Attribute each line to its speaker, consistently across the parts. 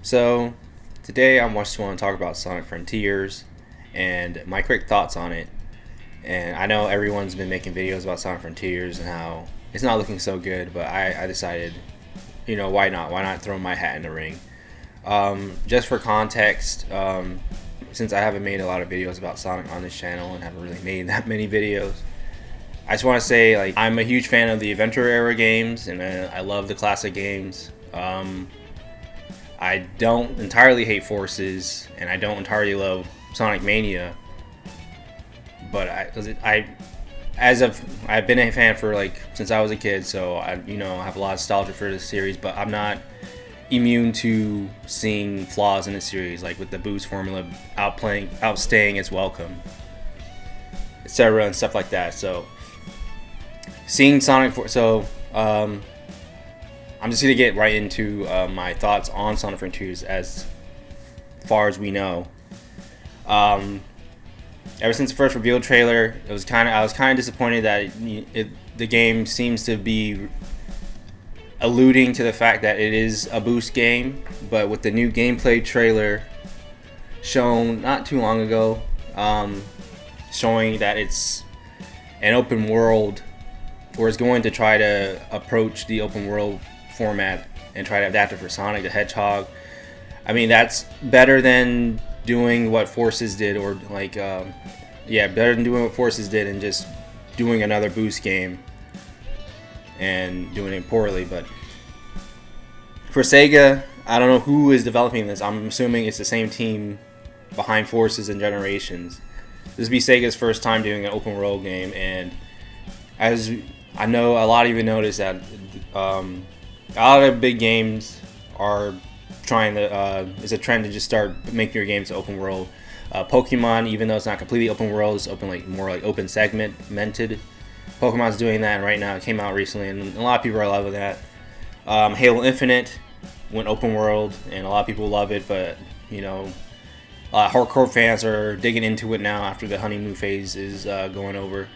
Speaker 1: So today I just want to talk about Sonic Frontiers and my quick thoughts on it. And I know everyone's been making videos about Sonic Frontiers and how it's not looking so good, but I decided, why not? Why not throw my hat in the ring? Just for context, since I haven't made a lot of videos about Sonic on this channel and haven't really made that many videos, I just want to say I'm a huge fan of the Adventure era games, and I love the classic games. I don't entirely hate Forces, and I don't entirely love Sonic Mania. But I've been a fan for since I was a kid, so I have a lot of nostalgia for this series. But I'm not immune to seeing flaws in the series, like with the boost formula outstaying its welcome, etc. and stuff like that. So seeing Sonic I'm just gonna get right into my thoughts on Sonic Frontiers as far as we know. Ever since the first reveal trailer, I was kind of disappointed that the game seems to be alluding to the fact that it is a boost game, but with the new gameplay trailer shown not too long ago, showing that it's an open world, or is going to try to approach the open world format and try to adapt it for Sonic the Hedgehog. I mean, that's better than doing what Forces did, or better than doing what Forces did and just doing another boost game and doing it poorly. But for SEGA, I don't know who is developing this. I'm assuming it's the same team behind Forces and Generations. This will be SEGA's first time doing an open world game, and as I know, a lot of you noticed that a lot of big games are trying to it's a trend to just start making your games open world. Pokemon, even though it's not completely open world, it's open more open segmented. Pokemon's doing that, and right now it came out recently, and a lot of people are loving that. Halo Infinite went open world, and a lot of people love it, but hardcore fans are digging into it now after the honeymoon phase is going over.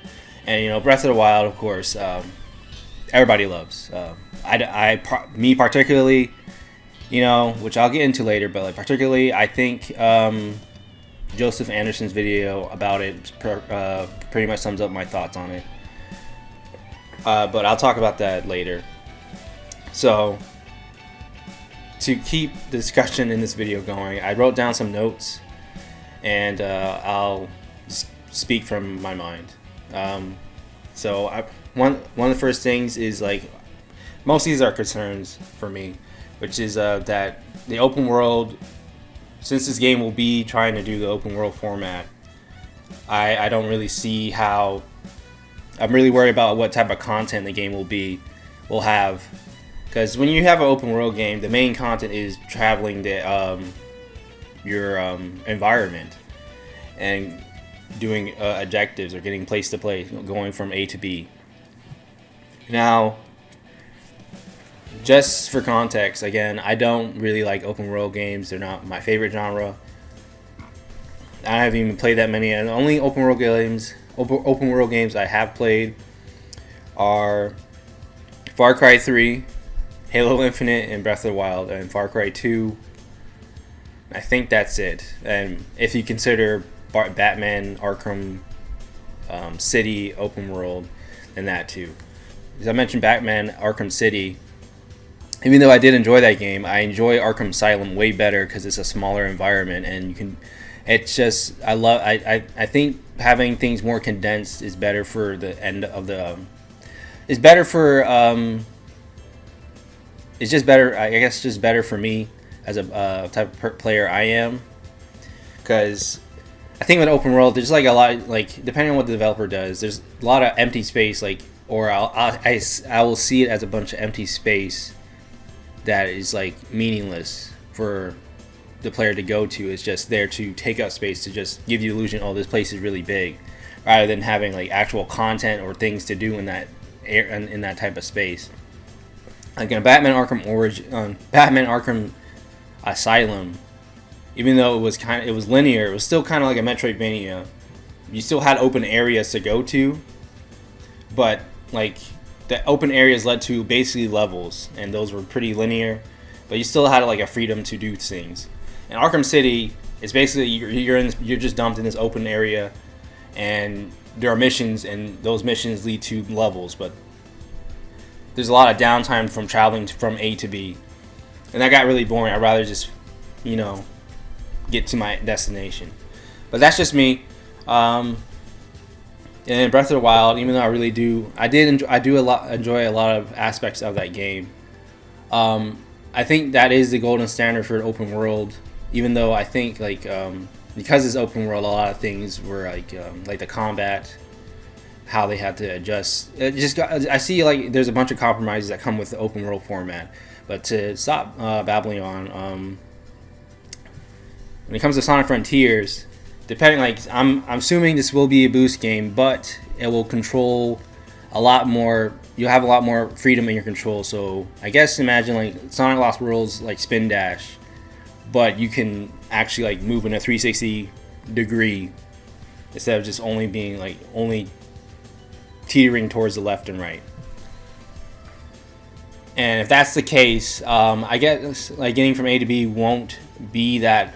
Speaker 1: And Breath of the Wild, of course, everybody loves. Me particularly, which I'll get into later, but particularly, I think Joseph Anderson's video about it pretty much sums up my thoughts on it. But I'll talk about that later. So, to keep the discussion in this video going, I wrote down some notes, and I'll just speak from my mind. One of the first things is most of these are concerns for me, which is that the open world, since this game will be trying to do the open world format, I don't really see how. I'm really worried about what type of content the game will have, because when you have an open world game, the main content is traveling your environment and doing objectives or getting place to place, going from A to B. Now, just for context, again, I don't really like open world games. They're not my favorite genre. I haven't even played that many. And the only open world games I have played are Far Cry 3, Halo Infinite, and Breath of the Wild, and Far Cry 2. I think that's it. And if you consider Batman Arkham City open world, then that too. As I mentioned, Batman Arkham City, even though I did enjoy that game, I enjoy Arkham Asylum way better because it's a smaller environment, and you can. It's just I think having things more condensed is better for the end of the. It's better for It's just better. I guess just better for me as a type of player I am, because I think with open world, there's a lot depending on what the developer does, there's a lot of empty space, or I will see it as a bunch of empty space that is meaningless for the player to go to. It's just there to take up space, to just give you the illusion, oh, this place is really big, rather than having actual content or things to do in that type of space. Like in Batman Arkham Asylum, even though it was linear, it was still kind of like a Metroidvania. You still had open areas to go to, but the open areas led to basically levels, and those were pretty linear. but you still had like a freedom to do things. In Arkham City, it's basically you're just dumped in this open area, and there are missions, and those missions lead to levels, but there's a lot of downtime from traveling from A to B, and that got really boring. I'd rather just, get to my destination. But that's just me. And Breath of the Wild, even though I do enjoy a lot of aspects of that game. I think that is the golden standard for an open world. Even though I think because it's open world, a lot of things were like the combat, how they had to adjust. I see there's a bunch of compromises that come with the open world format. But to stop babbling on, when it comes to Sonic Frontiers, depending I'm assuming this will be a boost game, but it will control a lot more. You'll have a lot more freedom in your control. So I guess imagine Sonic Lost World's spin dash, but you can actually move in a 360 degree instead of just only being only teetering towards the left and right. And if that's the case, I guess getting from A to B won't be that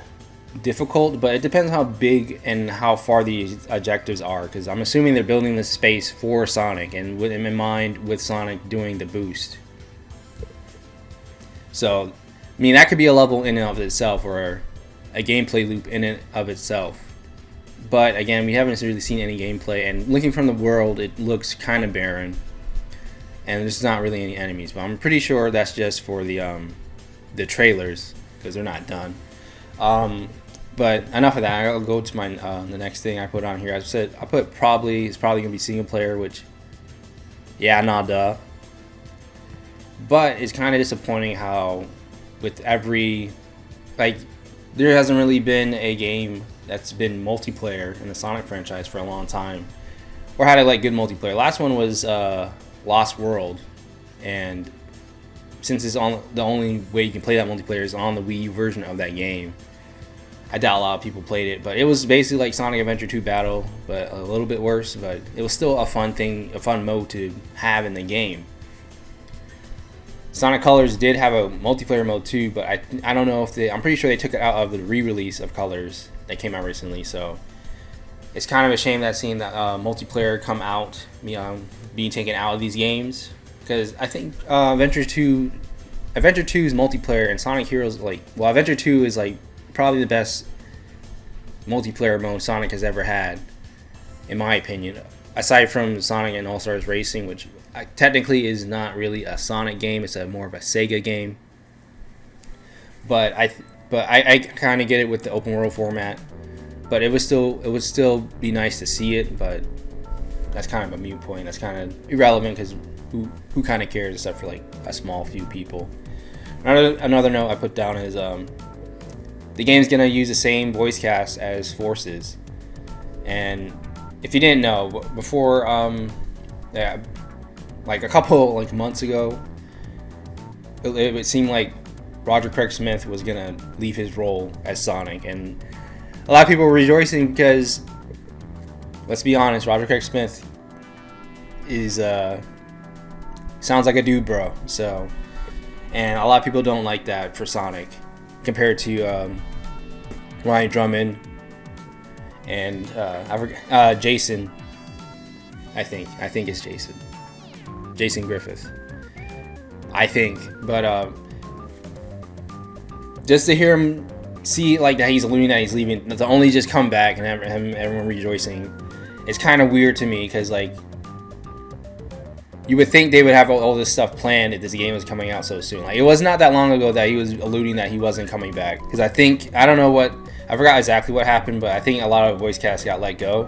Speaker 1: difficult, but it depends how big and how far the objectives are, because I'm assuming they're building this space for Sonic and with him in mind, with Sonic doing the boost. So that could be a level in and of itself, or a gameplay loop in and of itself. But again, we haven't really seen any gameplay, and looking from the world, it looks kind of barren, and there's not really any enemies. But I'm pretty sure that's just for the trailers, because they're not done. But enough of that. I'll go to my the next thing I put on here. It's probably gonna be single player, which duh. But it's kind of disappointing how with every there hasn't really been a game that's been multiplayer in the Sonic franchise for a long time, or had a good multiplayer. Last one was Lost World, and since it's on the only way you can play that multiplayer is on the Wii U version of that game, I doubt a lot of people played it. But it was basically like Sonic Adventure 2 Battle, but a little bit worse. But it was still a fun mode to have in the game. Sonic Colors did have a multiplayer mode too, but I don't know if I'm pretty sure they took it out of the re-release of Colors that came out recently. So it's kind of a shame that seeing that multiplayer come out, being taken out of these games, because I think Adventure 2's multiplayer and Sonic Heroes Adventure 2 is probably the best multiplayer mode Sonic has ever had, in my opinion, aside from Sonic and All-Stars Racing, which technically is not really a Sonic game. It's more of a SEGA game. But I kind of get it with the open world format. But it would still be nice to see it. But that's kind of a moot point. That's kind of irrelevant, because who kind of cares except for a small few people. Another note I put down is the game's gonna use the same voice cast as Forces. And if you didn't know, before a couple months ago, it seemed like Roger Craig Smith was gonna leave his role as Sonic, and a lot of people were rejoicing because, let's be honest, Roger Craig Smith is sounds like a dude, bro. So, and a lot of people don't like that for Sonic compared to Ryan Drummond and Jason. I think it's Jason Griffith, I think. But just to hear him see that he's alluding that he's leaving, to only just come back and have everyone rejoicing, it's kind of weird to me, because you would think they would have all this stuff planned if this game was coming out so soon. It was not that long ago that he was alluding that he wasn't coming back, because I forgot exactly what happened, but I think a lot of voice casts got let go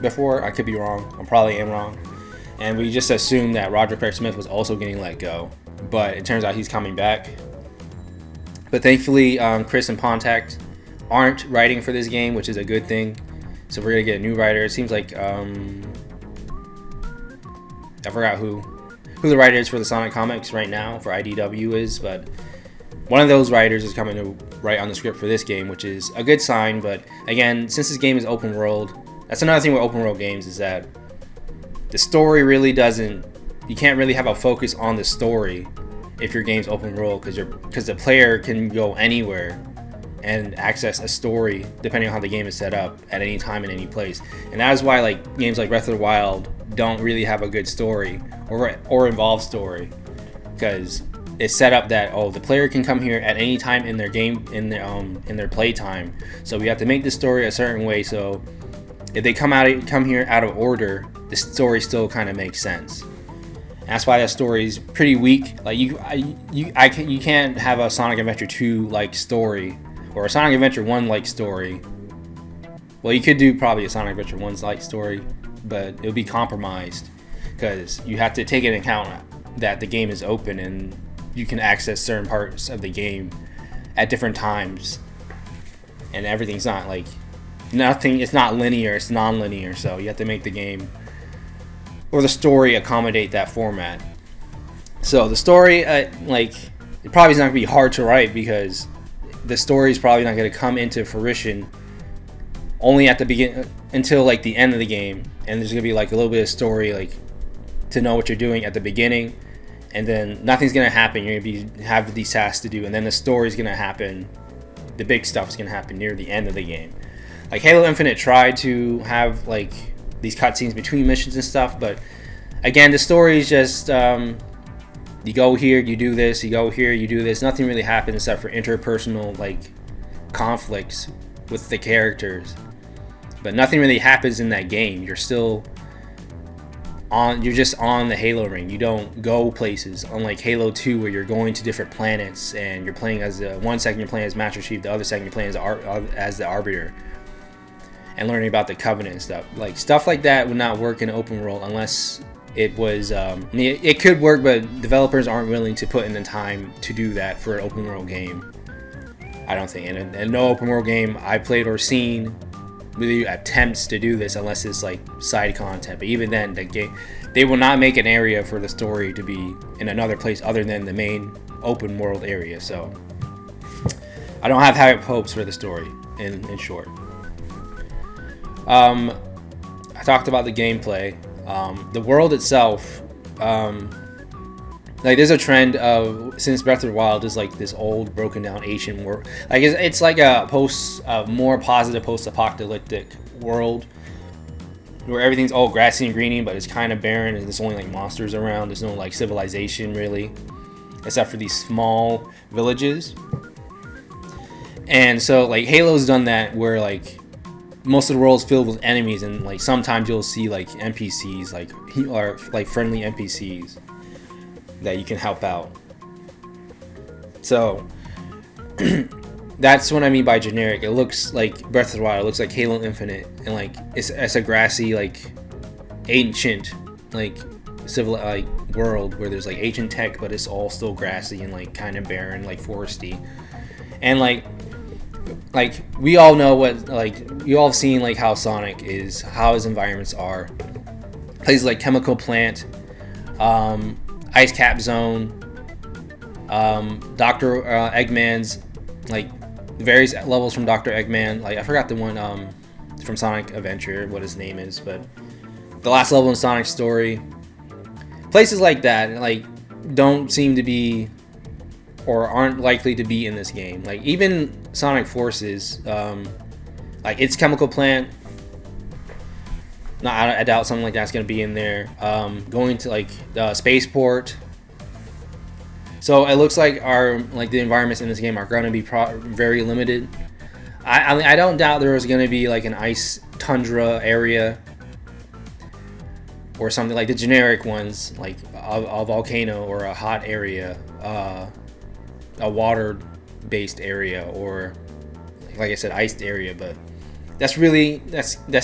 Speaker 1: before. I could be wrong. I probably am wrong. And we just assumed that Roger Craig Smith was also getting let go, but it turns out he's coming back. But thankfully, Chris and Pontac aren't writing for this game, which is a good thing. So we're gonna get a new writer. It seems like I forgot who the writer is for the Sonic comics right now for IDW is, but one of those writers is coming to write on the script for this game, which is a good sign. But again, since this game is open world, that's another thing with open world games, is that the story really you can't really have a focus on the story if your game's open world, because the player can go anywhere and access a story depending on how the game is set up at any time in any place. And that is why like games like Breath of the Wild don't really have a good story or involve story, because it's set up that the player can come here at any time in their game, in their play time. So we have to make the story a certain way, so if they come here out of order, the story still kind of makes sense. And that's why that story is pretty weak. Like you can't have a Sonic Adventure 2 like story or a Sonic Adventure 1 like story. Well, you could do probably a Sonic Adventure 1's like story, but it would be compromised because you have to take into account that the game is open and you can access certain parts of the game at different times, and everything's not like nothing. It's not linear. It's non-linear. So you have to make the game or the story accommodate that format. So the story, like, it probably is not gonna be hard to write because the story is probably not going to come into fruition only at the beginning until like the end of the game, and there's going to be like a little bit of story like to know what you're doing at the beginning, and then nothing's going to happen. You're going to have these tasks to do, and then the story's going to happen. The big stuff is going to happen near the end of the game. Like Halo Infinite tried to have like these cutscenes between missions and stuff, but again, the story is just you go here, you do this, you go here, you do this. Nothing really happens except for interpersonal like conflicts with the characters. But nothing really happens in that game. You're just on the Halo ring. You don't go places. Unlike Halo 2 where you're going to different planets and you're playing as one second you're playing as Master Chief, the other second you're playing as the Arbiter. And learning about the Covenant and stuff. Like stuff like that would not work in an open world unless it was it could work, but developers aren't willing to put in the time to do that for an open world game, I don't think. And no open world game I played or seen really attempts to do this unless it's like side content. But even then, the game, they will not make an area for the story to be in another place other than the main open world area. So I don't have high hopes for the story in short. I talked about the gameplay. The world itself, like there's a trend of, since Breath of the Wild is like this old broken down ancient world, like it's like a more positive post-apocalyptic world where everything's all grassy and greeny, but it's kind of barren and there's only like monsters around. There's no like civilization really, except for these small villages. And so like Halo's done that where like most of the world is filled with enemies, and like sometimes you'll see like NPCs, like friendly NPCs that you can help out. So that's what I mean by generic. It looks like Breath of the Wild. It looks like Halo Infinite, and like it's a grassy, like ancient, like civil like world where there's like ancient tech, but it's all still grassy and like kind of barren, like foresty, and like we all know what, like you all have seen like how Sonic is, how his environments are. Places like Chemical Plant, Ice Cap Zone, Dr. Eggman's, like various levels from Dr. Eggman. Like I forgot the one from Sonic Adventure, what his name is, but the last level in Sonic's story. Places like that, like don't seem to be or aren't likely to be in this game. Like even Sonic Forces, like its Chemical Plant, I doubt something like that's going to be in there. Going to like the Spaceport. So it looks like the environments in this game are going to be very limited. I don't doubt there is going to be like an ice tundra area or something like the generic ones, like a volcano or a hot area, a water-based area, or like I said, iced area. But that's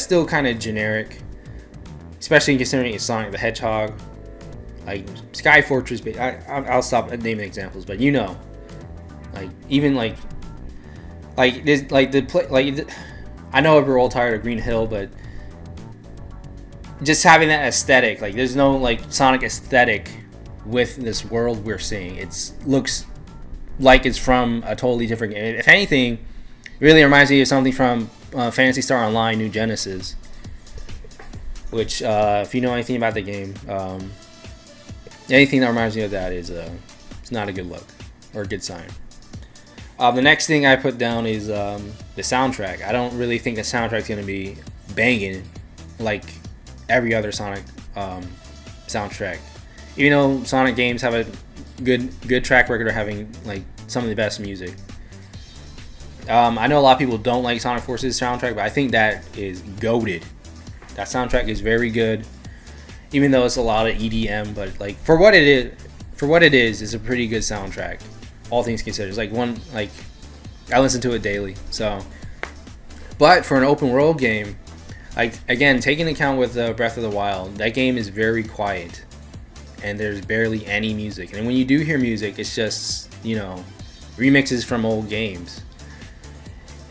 Speaker 1: still kind of generic, especially considering it's Sonic the Hedgehog. Like Sky Fortress, I'll stop naming examples, but you know, like even like this, I know we're all tired of Green Hill, but just having that aesthetic, like there's no like Sonic aesthetic with this world we're seeing. It looks like it's from a totally different game. If anything, it really reminds me of something from Phantasy Star Online New Genesis, which if you know anything about the game, anything that reminds me of that is It's not a good look or a good sign. The next thing I put down is the soundtrack. I don't really think the soundtrack's going to be banging like every other Sonic soundtrack. Even though Sonic games have a good track record of having like some of the best music. I know a lot of people don't like Sonic Force's soundtrack, but I think that is goated. That soundtrack is very good, even though it's a lot of EDM. But like for what it is, it's a pretty good soundtrack. All things considered, it's I listen to it daily. So, but for an open world game, like again, taking into account with Breath of the Wild, that game is very quiet, and there's barely any music. And when you do hear music, it's just remixes from old games.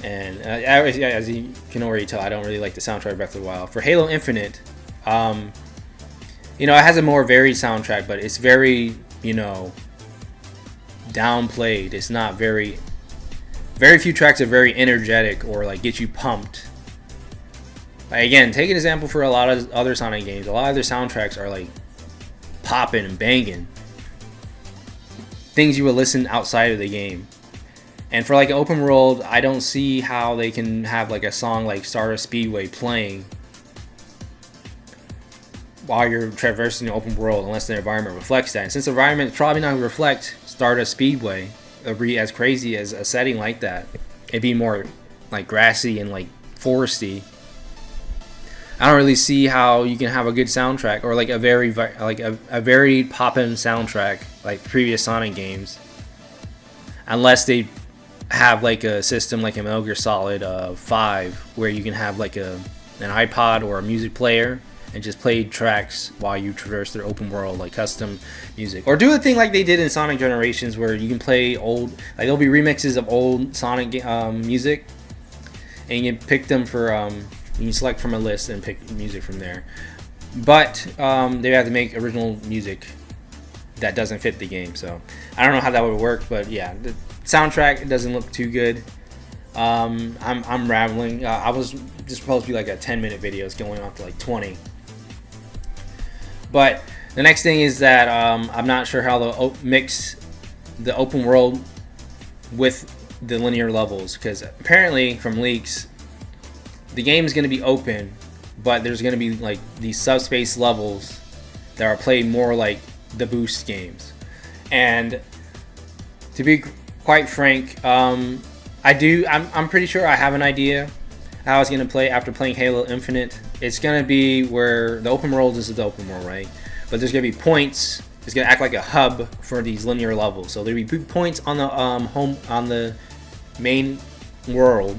Speaker 1: And as you can already tell, I don't really like the soundtrack of Breath of the Wild. For Halo Infinite, it has a more varied soundtrack, but it's very, downplayed. It's not very few tracks are very energetic or like get you pumped. Like, again, take an example for a lot of other Sonic games. A lot of their soundtracks are like popping and banging. Things you would listen outside of the game. And for like an open world, I don't see how they can have like a song like Stardust Speedway playing while you're traversing the open world unless the environment reflects that. And since the environment is probably not going to reflect Stardust Speedway, it'll be as crazy as a setting like that. It'd be more like grassy and like foresty. I don't really see how you can have a good soundtrack or like a very poppin' soundtrack like previous Sonic games, unless they have like a system like a Metal Gear Solid 5 where you can have like an iPod or a music player and just play tracks while you traverse their open world, like custom music. Or do a thing like they did in Sonic Generations where you can play old, like there'll be remixes of old Sonic music, and you can pick them for, you can select from a list and pick music from there. But they have to make original music that doesn't fit the game, so I don't know how that would work, but yeah, the soundtrack doesn't look too good. I'm rambling. I was just supposed to be like a 10-minute video. It's going on to like 20. But the next thing is that I'm not sure how they'll mix the open world with the linear levels, because apparently from leaks, the game is going to be open, but there's going to be like these subspace levels that are played more like the Boost games. And to be quite frank, I'm pretty sure I have an idea how it's going to play after playing Halo Infinite. It's going to be where the open world is the open world, right? But there's going to be points. It's going to act like a hub for these linear levels. So there'll be points on the on the main world,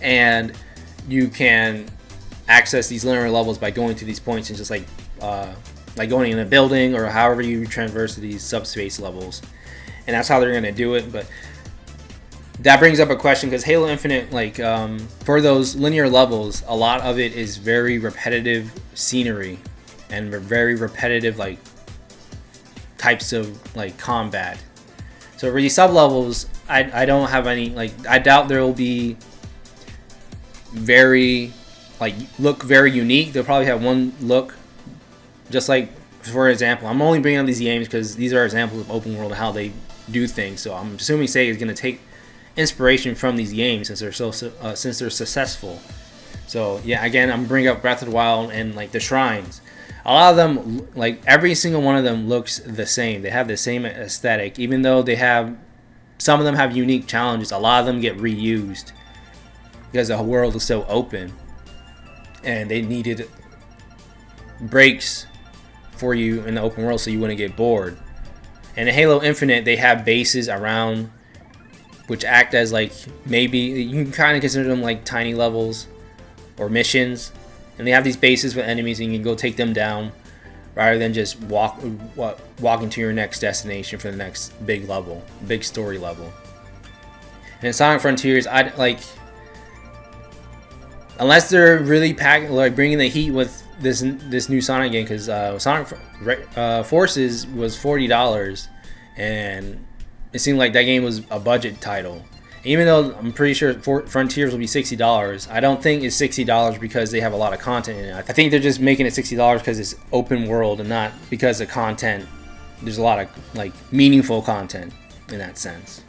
Speaker 1: and you can access these linear levels by going to these points and just like going in a building or however you traverse these subspace levels. And that's how they're going to do it. But that brings up a question, because Halo Infinite, like for those linear levels, a lot of it is very repetitive scenery and very repetitive like types of like combat. So for these sub levels, I don't have any, like, I doubt there will be very look very unique. They'll probably have one look, just like, for example, I'm only bringing up these games because these are examples of open world and how they do things. So I'm assuming Sega is going to take inspiration from these games since they're successful. So yeah, again, I'm bringing up Breath of the Wild and like the shrines. A lot of them, like every single one of them, looks the same. They have the same aesthetic, even though some of them have unique challenges. A lot of them get reused because the world is so open, and they needed breaks for you in the open world so you wouldn't get bored. And in Halo Infinite, they have bases around, which act as like, maybe you can kind of consider them like tiny levels or missions, and they have these bases with enemies, and you can go take them down rather than just walking to your next destination for the next big story level. And in Sonic Frontiers, I like, unless they're really bringing the heat with this new Sonic game, because Sonic Forces was $40, and it seemed like that game was a budget title. Even though I'm pretty sure Frontiers will be $60, I don't think it's $60 because they have a lot of content in it. I think they're just making it $60 because it's open world and not because the content there's a lot of like meaningful content in that sense.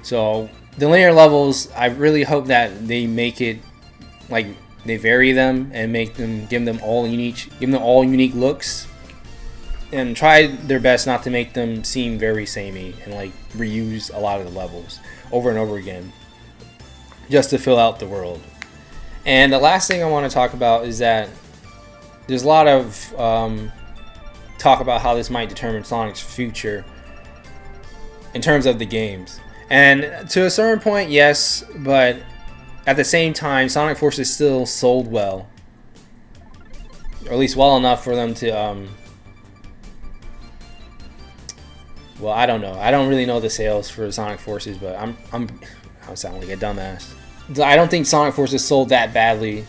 Speaker 1: So the linear levels, I really hope that they make it like they vary them and give them all unique looks, and try their best not to make them seem very samey and like reuse a lot of the levels over and over again just to fill out the world. And the last thing I want to talk about is that there's a lot of talk about how this might determine Sonic's future in terms of the games. And to a certain point, yes, but at the same time, Sonic Forces still sold well, or at least well enough for them to well, I don't know. I don't really know the sales for Sonic Forces, but I sound like a dumbass. I don't think Sonic Forces sold that badly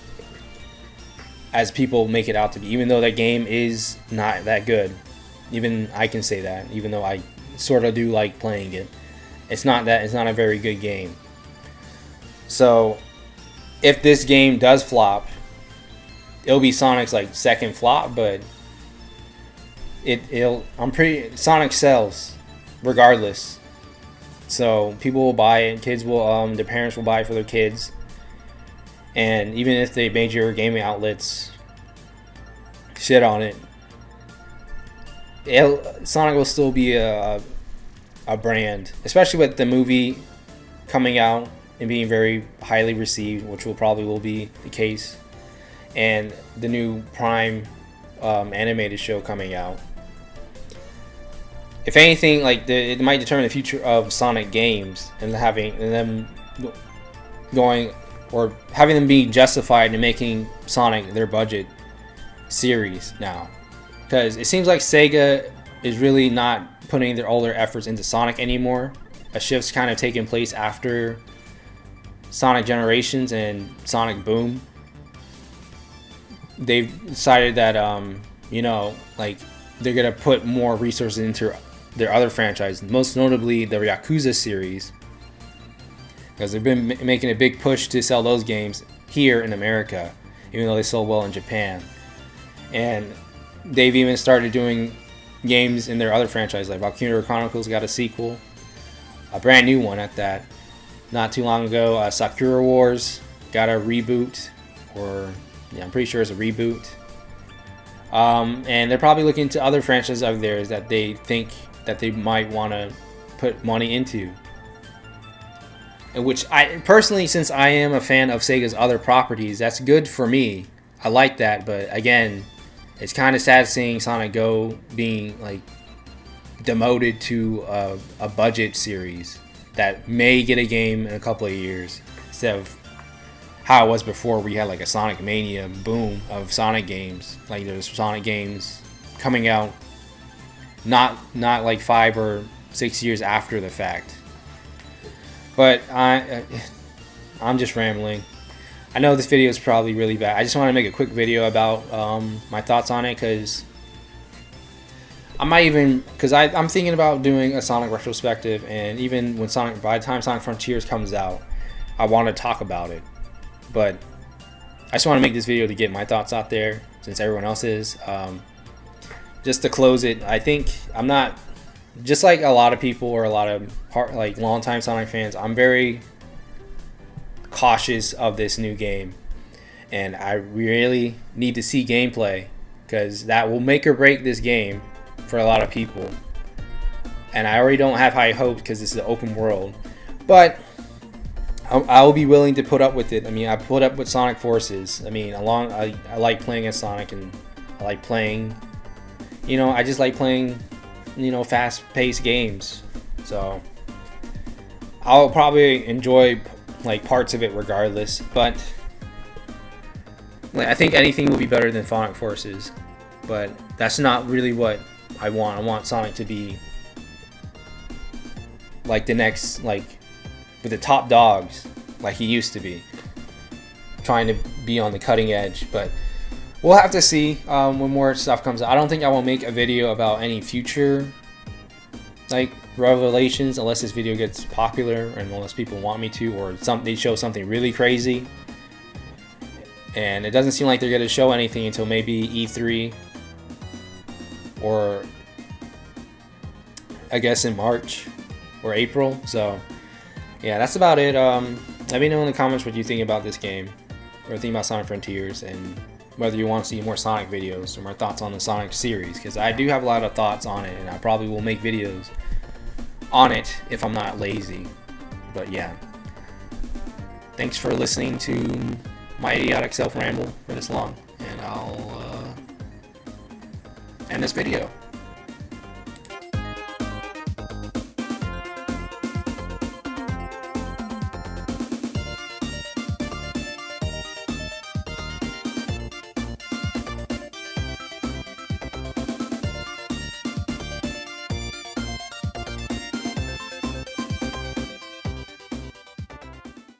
Speaker 1: as people make it out to be, even though that game is not that good. Even I can say that, even though I sort of do like playing it. It's not a very good game. So if this game does flop, it'll be Sonic's like second flop, but Sonic sells regardless. So people will buy it, their parents will buy it for their kids. And even if the major gaming outlets shit on it, Sonic will still be a brand, especially with the movie coming out and being very highly received, which will be the case, and the new Prime animated show coming out. If anything, like it might determine the future of Sonic games and having them be justified in making Sonic their budget series now, because it seems like Sega is really not putting all their efforts into Sonic anymore. A shift's kind of taken place after Sonic Generations and Sonic Boom. They've decided that like they're gonna put more resources into their other franchises, most notably the Yakuza series, because they've been making a big push to sell those games here in America, even though they sold well in Japan. And they've even started doing games in their other franchises, like Valkyria Chronicles got a sequel, a brand new one at that. Not too long ago, Sakura Wars got a reboot, I'm pretty sure it's a reboot. And they're probably looking to other franchises of theirs that they think that they might want to put money into. And which I personally, since I am a fan of Sega's other properties, that's good for me. I like that, but again, it's kind of sad seeing Sonic Go being like demoted to a budget series that may get a game in a couple of years, instead of how it was before, where you had like a Sonic Mania boom of Sonic games. Like there's Sonic games coming out not like 5 or 6 years after the fact. But I'm just rambling. I know this video is probably really bad. I just want to make a quick video about my thoughts on it, because I'm thinking about doing a Sonic retrospective, and even by the time Sonic Frontiers comes out, I want to talk about it. But I just want to make this video to get my thoughts out there, since everyone else is. Just to close it, I think I'm not, just like a lot of people or a lot of longtime Sonic fans, I'm very cautious of this new game, and I really need to see gameplay, because that will make or break this game for a lot of people. And I already don't have high hopes, because this is an open world, but I will be willing to put up with it. I mean, I put up with Sonic Forces. I mean, I like playing as Sonic, and I like playing, I just like playing, fast-paced games. So I'll probably enjoy like parts of it regardless, but I think anything will be better than Sonic Forces. But that's not really what I want. I want Sonic to be like the next, like with the top dogs, like he used to be, trying to be on the cutting edge. But we'll have to see when more stuff comes out. I don't think I will make a video about any future like revelations unless this video gets popular, and unless people want me to, or they show something really crazy. And it doesn't seem like they're going to show anything until maybe E3 or I guess in March or April. So yeah, that's about it. Let me know in the comments what you think about this game, or think about Sonic Frontiers, and whether you want to see more Sonic videos or more thoughts on the Sonic series, because I do have a lot of thoughts on it, and I probably will make videos on it if I'm not lazy. But yeah, thanks for listening to my idiotic self ramble for this long, and I'll end this video.